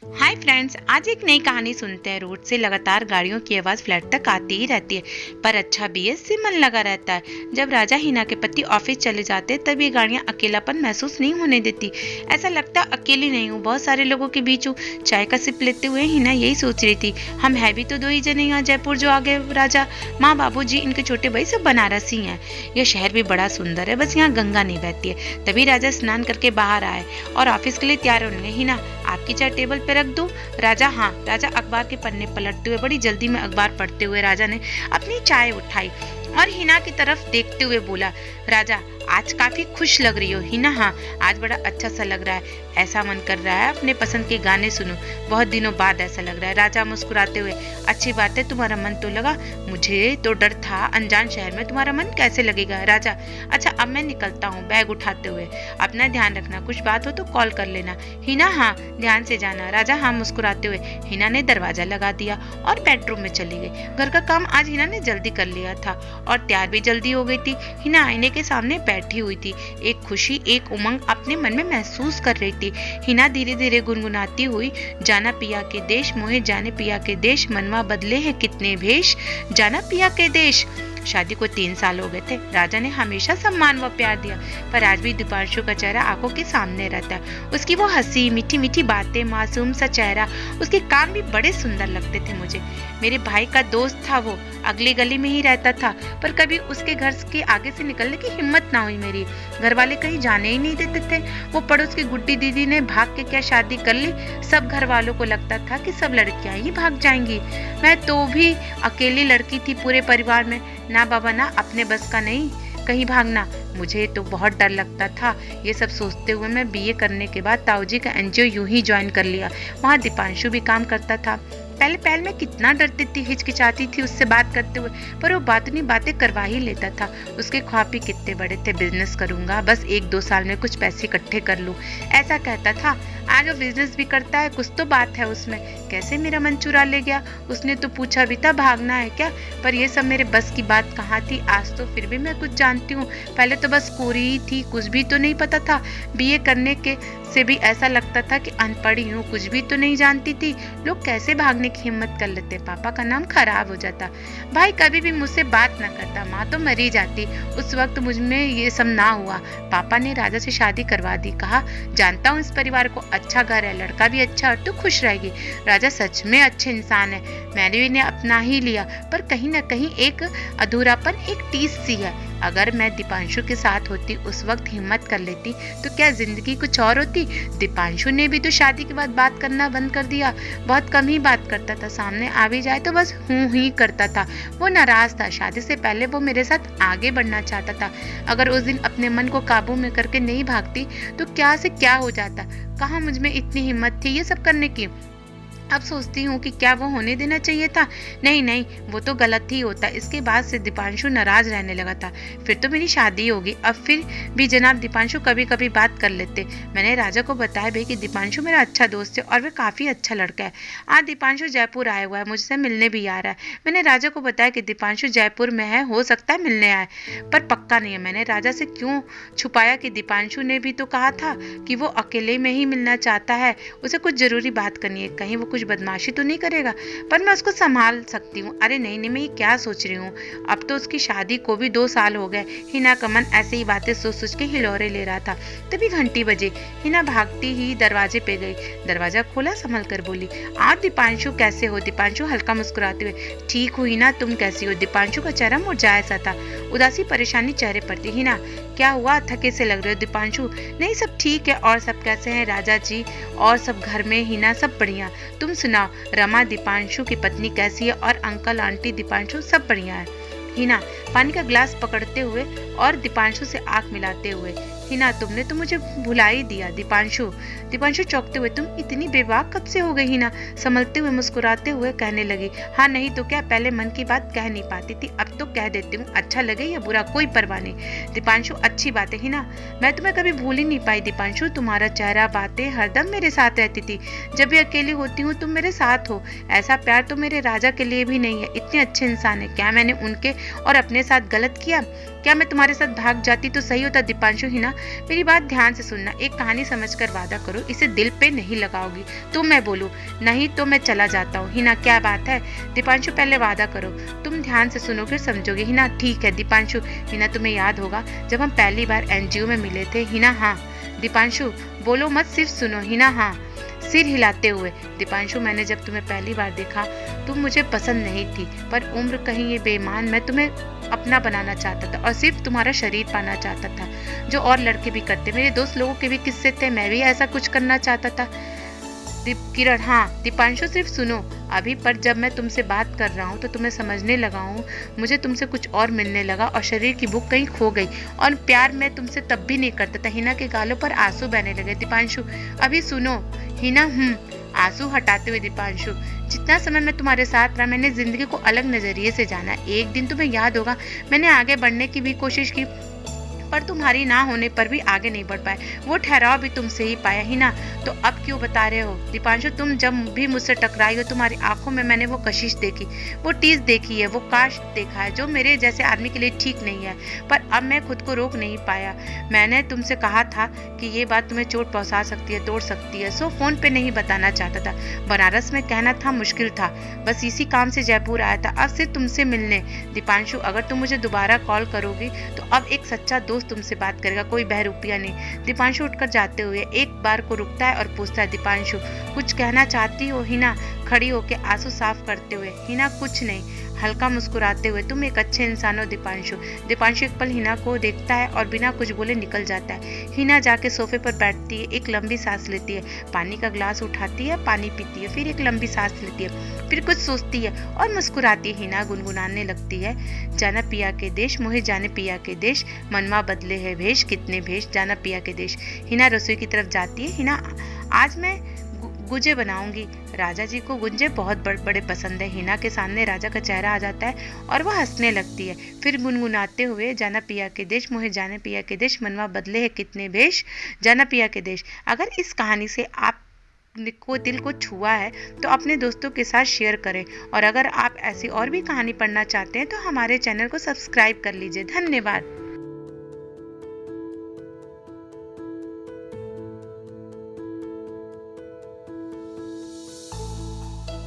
Hi friends, आज एक नई कहानी सुनते हैं। रोड से लगातार गाड़ियों की आवाज फ्लैट तक आती ही रहती है, पर अच्छा भी है, इससे मन लगा रहता है। जब राजा हिना के पति ऑफिस चले जाते हैं तब ये गाड़ियां अकेलापन महसूस नहीं होने देती। ऐसा लगता है अकेली नहीं हूँ, बहुत सारे लोगों के बीच हूँ। चाय का सिप लेते हुए हिना यही सोच रही थी, हम है भी तो दो ही जने यहाँ जयपुर, जो आगे राजा, माँ, बाबूजी, इनके छोटे भाई सब बनारसी हैं। यह शहर भी बड़ा सुंदर है, बस यहाँ गंगा नहीं बहती है। तभी राजा स्नान करके बाहर आए और ऑफिस के लिए तैयार होने लगे। हिना, आपकी चाय टेबल पे रख दूं? राजा, हाँ। राजा अखबार के पन्ने पलटते हुए बड़ी जल्दी में अखबार पढ़ते हुए राजा ने अपनी चाय उठाई और हिना की तरफ देखते हुए बोला, राजा आज काफी खुश लग रही हो। हिना, हाँ, आज बड़ा अच्छा सा लग रहा है, ऐसा मन कर रहा है अपने पसंद के गाने सुनूं, बहुत दिनों बाद ऐसा लग रहा है। राजा मुस्कुराते हुए, अच्छी बात है, तुम्हारा मन तो लगा, मुझे तो डर था अनजान शहर में तुम्हारा मन कैसे लगेगा। राजा, अच्छा अब मैं निकलता हूँ, बैग उठाते हुए, अपना ध्यान रखना, कुछ बात हो तो कॉल कर लेना। हिना, हाँ, ध्यान से जाना। राजा, हाँ, मुस्कुराते हुए हिना ने दरवाजा लगा दिया और बेडरूम में चली गई। घर का काम आज हिना ने जल्दी कर लिया था और तैयार भी जल्दी हो गई थी। हिना आईने के सामने बैठी हुई थी, एक खुशी, एक उमंग अपने मन में महसूस कर रही थी। हिना धीरे धीरे गुनगुनाती हुई, जाना पिया के देश, मोहे जाने पिया के देश, मनवा बदले हैं कितने भेष, जाना पिया के देश। शादी को 3 साल हो गए थे। राजा ने हमेशा सम्मान व प्यार दिया, पर आज भी दीपांशु का चेहरा आंखों के सामने रहता है। उसकी वो हंसी, मीठी मीठी बातें, मासूम सा चेहरा, उसके काम भी बड़े सुंदर लगते थे मुझे। मेरे भाई का दोस्त था वो, अगली गली में ही रहता था, पर कभी उसके घर के आगे से निकलने की हिम्मत ना हुई मेरी। घर वाले कहीं जाने ही नहीं देते थे। वो पड़ोस की गुड्डी दीदी ने भाग के क्या शादी कर ली। सब घर वालों को लगता था कि सब लड़कियां ही भाग जाएंगी। मैं तो भी अकेली लड़की थी पूरे परिवार में। ना बाबा, ना, अपने बस का नहीं कहीं भागना। मुझे तो बहुत डर लगता था। ये सब सोचते हुए मैं बीए करने के बाद ताऊजी का एनजीओ यूं ही ज्वाइन कर लिया। वहाँ दीपांशु भी काम करता था। पहले मैं कितना डरती थी, हिचकिचाती थी उससे बात करते हुए, पर वो बातें करवा ही लेता था। उसके ख्वाब भी कितने बड़े थे, बिजनेस करूंगा, बस 1-2 साल में कुछ पैसे इकट्ठे कर लूं, ऐसा कहता था। आज वो बिजनेस भी करता है, कुछ तो बात है उसमें। कैसे मेरा मन चुरा ले गया। उसने तो पूछा भी था, भागना है क्या, पर ये सब मेरे बस की बात कहाँ थी। आज तो फिर भी मैं कुछ जानती हूँ, पहले तो बस कोरी ही थी, कुछ भी तो नहीं पता था। बीए करने के से भी ऐसा लगता था कि अनपढ़ ही हूँ, कुछ भी तो नहीं जानती थी। लोग कैसे भागने की हिम्मत कर लेते। पापा का नाम खराब हो जाता, भाई कभी भी मुझसे बात ना करता, माँ तो मरी जाती। उस वक्त मुझ में ये सब ना हुआ। पापा ने राजा से शादी करवा दी, कहा जानता हूँ इस परिवार को, अच्छा घर है, लड़का भी अच्छा और तू खुश रहेगी। राजा सच में अच्छे इंसान है, मैंने इन्हें अपना ही लिया, पर कहीं ना कहीं एक अधूरापन, एक टीस सी है। अगर मैं दीपांशु के साथ होती, उस वक्त हिम्मत कर लेती, तो क्या जिंदगी कुछ और होती। दीपांशु ने भी तो शादी के बाद बात करना बंद कर दिया, बहुत कम ही बात करता था, सामने आ भी जाए तो बस हूँ ही करता था। वो नाराज था, शादी से पहले वो मेरे साथ आगे बढ़ना चाहता था। अगर उस दिन अपने मन को काबू में करके नहीं भागती तो क्या से क्या हो जाता। कहाँ मुझ में इतनी हिम्मत थी ये सब करने की। अब सोचती हूँ कि क्या वो होने देना चाहिए था। नहीं, वो तो गलत ही होता। इसके बाद से दीपांशु नाराज रहने लगा था। फिर तो मेरी शादी होगी। अब फिर भी जनाब दीपांशु कभी कभी बात कर लेते। मैंने राजा को बताया भी कि दीपांशु मेरा अच्छा दोस्त है और वह काफी अच्छा लड़का है। आज दीपांशु जयपुर आया हुआ है, मुझसे मिलने भी आ रहा है। मैंने राजा को बताया कि दीपांशु जयपुर में है, हो सकता है मिलने आए, पर पक्का नहीं है। मैंने राजा से क्यों छुपाया कि दीपांशु ने भी तो कहा था कि वो अकेले में ही मिलना चाहता है, उसे कुछ जरूरी बात करनी है, कहीं वो कुछ बदमाशी तो नहीं करेगा, पर मैं उसको संभाल सकती हूँ। अरे नहीं, मैं ये क्या सोच रही हूँ, अब तो उसकी शादी को भी 2 साल हो गए। हिना का मन ऐसे ही बातें सोच के हिलोरे ले रहा था। तभी घंटी बजी। हिना भागती ही दरवाजे पे गई, दरवाजा खोला, संभल कर बोली, आप दीपांशु कैसे हो। दीपांशु हल्का मुस्कुराते हुए, ठीक हूँ हिना, तुम कैसी हो। दीपांशु का चेहरा मुरझाया सा था, उदासी परेशानी चेहरे पर थी। हिना, क्या हुआ, थके से लग रहे हो। दीपांशु, नहीं सब ठीक है, और सब कैसे हैं राजा जी, और सब घर में। हिना, सब बढ़िया, तुम सुनाओ, रमा दीपांशु की पत्नी कैसी है, और अंकल आंटी दीपांशु सब बढ़िया है। हिना पानी का ग्लास पकड़ते हुए और दीपांशु से आंख मिलाते हुए, हिना तुमने तो मुझे भुला ही दिया। दीपांशु चौंकते हुए, तुम इतनी बेबाक कब से हो गई। हिना संभलते हुए मुस्कुराते हुए कहने लगी, हाँ नहीं तो क्या, पहले मन की बात कह नहीं पाती थी, अब तो कह देती हूँ, अच्छा लगे या बुरा कोई परवाह नहीं। दीपांशु, अच्छी बात है हिना, मैं तुम्हें कभी भूल ही नहीं पाई। दीपांशु, तुम्हारा चेहरा, बातें हरदम मेरे साथ रहती थी। जब भी अकेली होती हूँ तुम मेरे साथ हो। ऐसा प्यार तो मेरे राजा के लिए भी नहीं है, इतने अच्छे इंसान है। क्या मैंने उनके और अपने साथ गलत किया। क्या मैं तुम्हारे साथ भाग जाती तो सही होता। दीपांशु, हिना मेरी बात ध्यान से सुनना, एक कहानी समझकर वादा करो, इसे दिल पे नहीं लगाओगी। तो मैं बोलूं नहीं तो मैं चला जाता हूँ। हिना क्या बात है? दीपांशु पहले वादा करो, तुम ध्यान से सुनोगे समझोगे। हिना ठीक है दीपांशु। हिना तुम्हें याद होगा जब हम पहली बार एनजीओ में मिले थे? हिना हाँ। दीपांशु बोलो मत, सिर्फ सुनो। हिना हाँ सिर हिलाते हुए। दीपांशु मैंने जब तुम्हें पहली बार देखा तुम मुझे पसंद नहीं थी, पर उम्र कहीं ये बेईमान, मैं तुम्हें अपना बनाना चाहता था और सिर्फ तुम्हारा शरीर पाना चाहता था, जो और लड़के भी करते। मेरे दोस्त लोगों के भी किस्से थे, मैं भी ऐसा कुछ करना चाहता था। किरण हाँ। दीपांशु सिर्फ सुनो अभी, पर जब मैं तुमसे बात कर रहा हूँ तो तुम्हें समझने लगा हूँ, मुझे तुमसे कुछ और मिलने लगा और शरीर की भूख कहीं खो गई, और प्यार मैं तुमसे तब भी नहीं करता था। हिना के गालों पर आंसू बहने लगे। दीपांशु अभी सुनो। हिना आंसू हटाते हुए। दीपांशु जितना समय मैं तुम्हारे साथ रहा मैंने जिंदगी को अलग नजरिए से जाना। एक दिन तुम्हें याद होगा मैंने आगे बढ़ने की भी कोशिश की, पर तुम्हारी ना होने पर भी आगे नहीं बढ़ पाए। वो ठहराव भी तुमसे ही पाया। हिना तो अब क्यों बता रहे हो? दीपांशु तुम जब भी मुझसे टकराई हो तुम्हारी आंखों में मैंने वो कशिश देखी, वो टीस देखी है, वो काश देखा है जो मेरे जैसे आदमी के लिए ठीक नहीं है, पर अब मैं खुद को रोक नहीं पाया। मैंने तुमसे कहा था कि ये बात तुम्हें चोट पहुंचा सकती है, तोड़ सकती है, सो फोन पे नहीं बताना चाहता था। बनारस में कहना था मुश्किल था, बस इसी काम से जयपुर आया था, अब सिर्फ तुमसे मिलने। दीपांशु अगर तुम मुझे दोबारा कॉल करोगी तो अब एक सच्चा दोस्त तुमसे बात करेगा, कोई बहरूपिया नहीं। दीपांशु उठकर जाते हुए एक बार को रुकता है और पूछता है, दीपांशु कुछ कहना चाहती हो? हिना खड़ी होकर आंसू साफ करते हुए। हिना कुछ नहीं, हल्का मुस्कुराते हुए। तुम एक अच्छे इंसान हो दीपांशु। दीपांशु एक पल हिना को देखता है और बिना कुछ बोले निकल जाता है। हिना जाके सोफे पर बैठती है, एक लंबी सांस लेती है, पानी का ग्लास उठाती है, पानी पीती है, फिर एक लंबी सांस लेती है, फिर कुछ सोचती है और मुस्कुराती है। हिना गुनगुनाने लगती है, जाना पिया के देश, मोहे जाने पिया के देश, मनवा बदले है भेष, कितने भेष, जाना पिया के देश। हिना रसोई की तरफ जाती है। हिना आज मैं गुंजे बनाऊंगी। राजा जी को गुंजे बहुत बड़े पसंद है। हिना के सामने राजा का चेहरा आ जाता है और वह हंसने लगती है, फिर गुनगुनाते हुए, जाना पिया के देश, मोहे जाने पिया के देश, मनवा बदले है कितने भेष, जाना पिया के देश। अगर इस कहानी से आप को दिल को छुआ है तो अपने दोस्तों के साथ शेयर करें, और अगर आप ऐसी और भी कहानी पढ़ना चाहते हैं तो हमारे चैनल को सब्सक्राइब कर लीजिए। धन्यवाद।